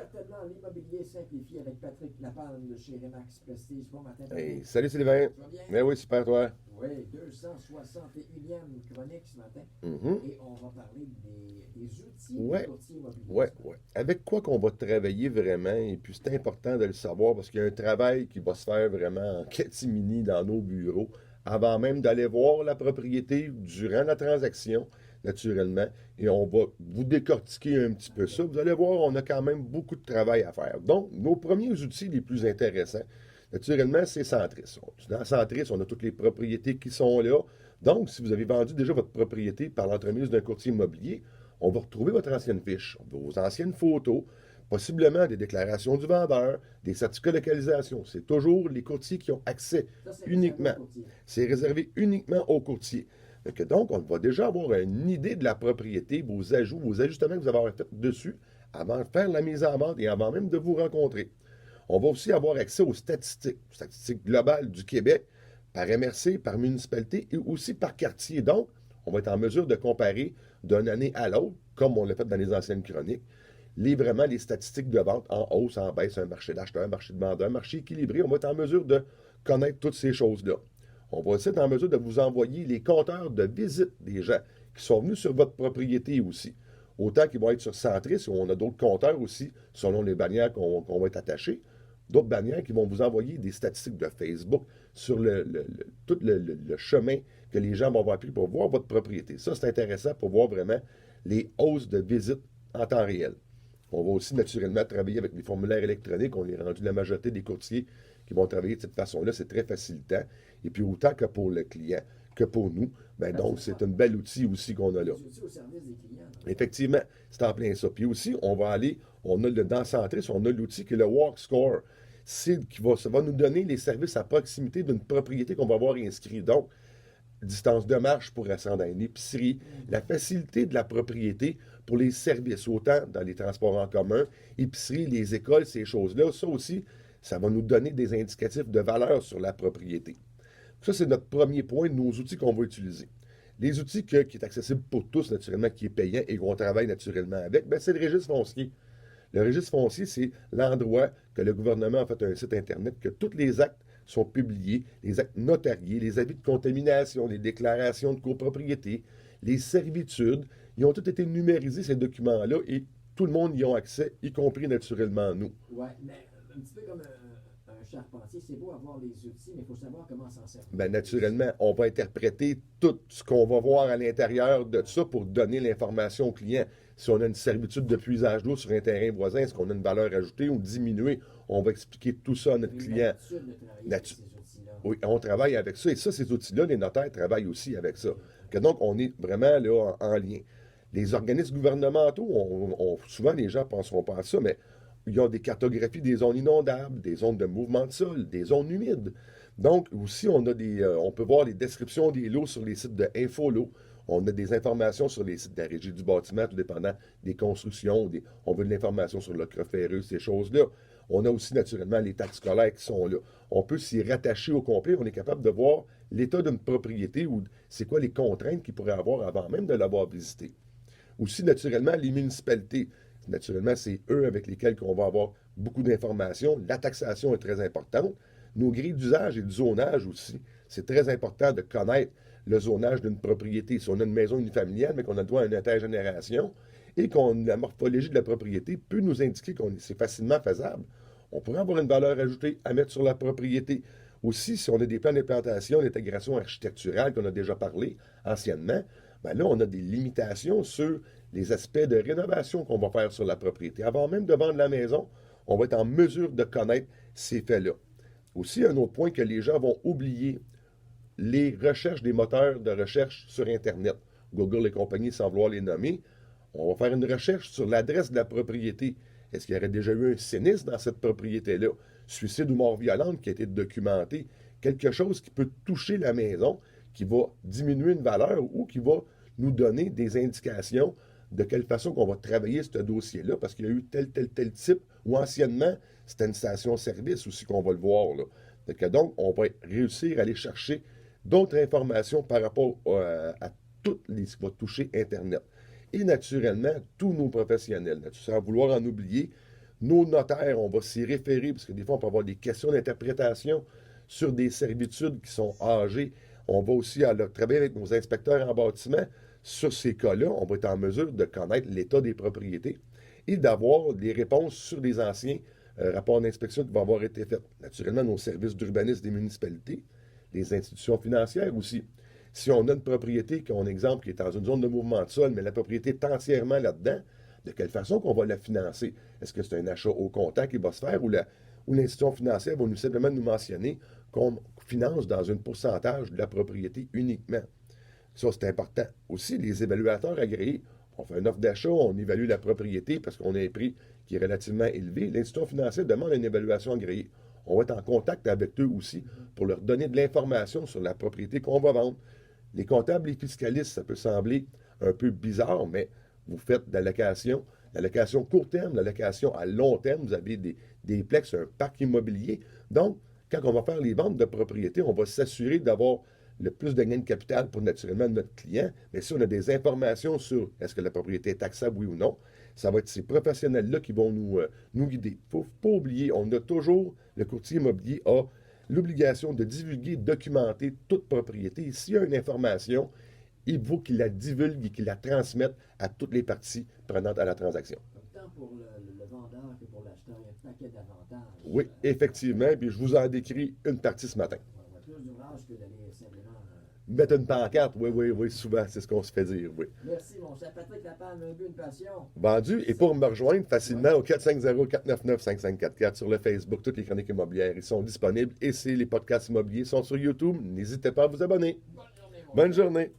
certainement l'immobilier simplifié avec Patrick Lapalme de chez Remax Prestige. Bon matin, Hey, Patrick. salut Sylvain. Tu vas bien? Ben oui, super toi. Oui, 261e chronique ce matin. Mhm. Et on va parler des outils des Ouais, courtiers immobiliers ouais, ce matin. ouais. Avec quoi qu'on va travailler vraiment, et puis c'est important de le savoir parce qu'il y a un travail qui va se faire vraiment en catimini dans nos bureaux avant même d'aller voir la propriété durant la transaction, naturellement, et on va vous décortiquer un petit peu OK. ça. Vous allez voir, on a quand même beaucoup de travail à faire. Donc, nos premiers outils les plus intéressants, naturellement, c'est Centris. Dans Centris, on a toutes les propriétés qui sont là. Donc, si vous avez vendu déjà votre propriété par l'entremise d'un courtier immobilier, on va retrouver votre ancienne fiche, vos anciennes photos, possiblement des déclarations du vendeur, des certificats de localisation. C'est toujours les courtiers qui ont accès Ça, c'est réservé aux uniquement. courtiers. C'est réservé uniquement aux courtiers. Fait que donc, on va déjà avoir une idée de la propriété, vos ajouts, vos ajustements que vous avez fait dessus avant de faire la mise en vente et avant même de vous rencontrer. On va aussi avoir accès aux statistiques globales du Québec, par MRC, par municipalité et aussi par quartier. Donc, on va être en mesure de comparer d'une année à l'autre, comme on l'a fait dans les anciennes chroniques, vraiment les statistiques de vente en hausse, en baisse, un marché d'acheteurs, un marché de vendeurs, un marché équilibré. On va être en mesure de connaître toutes ces choses-là. On va aussi être en mesure de vous envoyer les compteurs de visite des gens qui sont venus sur votre propriété aussi. Autant qu'ils vont être sur Centris, où on a d'autres compteurs aussi, selon les bannières qu'on va être attachés. D'autres bannières qui vont vous envoyer des statistiques de Facebook sur tout le chemin que les gens vont avoir pris pour voir votre propriété. Ça, c'est intéressant pour voir vraiment les hausses de visite en temps réel. On va aussi naturellement travailler avec les formulaires électroniques. On est rendu la majorité des courtiers qui vont travailler de cette façon-là. C'est très facilitant. Et puis autant que pour le client que pour nous, ben Ben, donc c'est c'est ça. un bel outil aussi qu'on a là. Des outils au service des clients, dans le fond. Effectivement, c'est en plein ça. Puis aussi, on va aller, on a le dans Centris, on a l'outil qui est le Walk Score. Ça va nous donner les services à proximité d'une propriété qu'on va avoir inscrit. Donc, distance de marche pour se rendre à une épicerie, la facilité de la propriété pour les services, autant dans les transports en commun, épicerie, les écoles, ces choses-là. Ça aussi, ça va nous donner des indicatifs de valeur sur la propriété. Ça, c'est notre premier point de nos outils qu'on va utiliser. Les outils qui est accessible pour tous, naturellement, qui est payant et qu'on travaille naturellement avec, ben, c'est le registre foncier. Le registre foncier, c'est l'endroit que le gouvernement a fait un site Internet, que tous les actes sont publiés, les actes notariés, les avis de contamination, les déclarations de copropriété, les servitudes. Ils ont tous été numérisés, ces documents-là, et tout le monde y a accès, y compris naturellement nous. Ouais, mais un petit peu comme un charpentier, c'est beau avoir les outils, mais il faut savoir comment s'en servir Ben, aussi. naturellement, on va interpréter tout ce qu'on va voir à l'intérieur de ça pour donner l'information au client. Si on a une servitude de puisage d'eau sur un terrain voisin, est-ce qu'on a une valeur ajoutée ou diminuée? On va expliquer tout ça à notre J'ai eu client. l'habitude de travailler avec Natu- ces outils-là. oui, on travaille avec ça. Et ça, ces outils-là, les notaires travaillent aussi avec ça. Que donc, on est vraiment là en lien. Les organismes gouvernementaux, souvent les gens ne penseront pas à ça, mais ils ont des cartographies des zones inondables, des zones de mouvement de sol, des zones humides. Donc, aussi, on peut voir les descriptions des lots sur les sites de InfoLot. On a des informations sur les sites de la Régie du bâtiment, tout dépendant des constructions. On veut de l'information sur le ferreux, ces choses-là. On a aussi naturellement les taxes scolaires qui sont là. On peut s'y rattacher au complet. On est capable de voir l'état d'une propriété ou c'est quoi les contraintes qu'il pourrait avoir avant même de l'avoir visité. Aussi, naturellement, les municipalités. Naturellement, c'est eux avec lesquels on va avoir beaucoup d'informations. La taxation est très importante. Nos grilles d'usage et de zonage aussi. C'est très important de connaître le zonage d'une propriété. Si on a une maison unifamiliale, mais qu'on a le droit à une intergénération, et que la morphologie de la propriété peut nous indiquer que c'est facilement faisable, on pourrait avoir une valeur ajoutée à mettre sur la propriété. Aussi, si on a des plans d'implantation, d'intégration architecturale qu'on a déjà parlé anciennement, ben là, on a des limitations sur les aspects de rénovation qu'on va faire sur la propriété. Avant même de vendre la maison, on va être en mesure de connaître ces faits-là. Aussi, un autre point que les gens vont oublier, les recherches des moteurs de recherche sur Internet. Google et compagnie, sans vouloir les nommer, on va faire une recherche sur l'adresse de la propriété. Est-ce qu'il y aurait déjà eu un sinistre dans cette propriété-là? Suicide ou mort violente qui a été documenté? Quelque chose qui peut toucher la maison, qui va diminuer une valeur ou qui va nous donner des indications de quelle façon qu'on va travailler ce dossier-là, parce qu'il y a eu tel type, ou anciennement, c'était une station-service aussi qu'on va le voir. Là. Donc, on va réussir à aller chercher d'autres informations par rapport à tout ce qui va toucher Internet. Et naturellement, tous nos professionnels, sans vouloir en oublier, Nos notaires, on va s'y référer, parce que des fois, on peut avoir des questions d'interprétation sur des servitudes qui sont âgées. On va aussi travailler avec nos inspecteurs en bâtiment sur ces cas-là. On va être en mesure de connaître l'état des propriétés et d'avoir des réponses sur les anciens rapports d'inspection qui vont avoir été faits. Naturellement, nos services d'urbanisme des municipalités, les institutions financières aussi. Si on a une propriété, qu'on exemple, qui est dans une zone de mouvement de sol, mais la propriété est entièrement là-dedans, de quelle façon qu'on va la financer? Est-ce que c'est un achat au comptant qui va se faire ou l'institution financière va simplement nous mentionner qu'on finance dans un pourcentage de la propriété uniquement? Ça, c'est important. Aussi, les évaluateurs agréés, on fait une offre d'achat, on évalue la propriété parce qu'on a un prix qui est relativement élevé. L'institution financière demande une évaluation agréée. On va être en contact avec eux aussi pour leur donner de l'information sur la propriété qu'on va vendre. Les comptables et les fiscalistes, ça peut sembler un peu bizarre, mais vous faites de la location court terme, de la location à long terme, vous avez des plex, un parc immobilier. Donc, quand on va faire les ventes de propriété, on va s'assurer d'avoir le plus de gains de capital pour naturellement notre client. Mais si on a des informations sur est-ce que la propriété est taxable, oui ou non, ça va être ces professionnels-là qui vont nous guider. Il ne faut pas oublier, on a toujours, le courtier immobilier a l'obligation de divulguer, documenter toute propriété. Et s'il y a une information, il faut qu'il la divulgue et qu'il la transmette à toutes les parties prenantes à la transaction. Tant pour le vendeur que pour l'acheteur, il y a un paquet d'avantages. Oui, effectivement. Puis je vous en décris une partie ce matin. On a plus d'ouvrages que d'aller simplement... Mettre une pancarte, oui, souvent, c'est ce qu'on se fait dire, oui. Merci, mon cher Patrick Lapalme, un but, une passion. Vendu. Et pour me rejoindre facilement au 450-499-5544 sur le Facebook, toutes les chroniques immobilières, ils sont disponibles. Et les podcasts immobiliers sont sur YouTube. N'hésitez pas à vous abonner. Bonne journée, mon Bonne journée.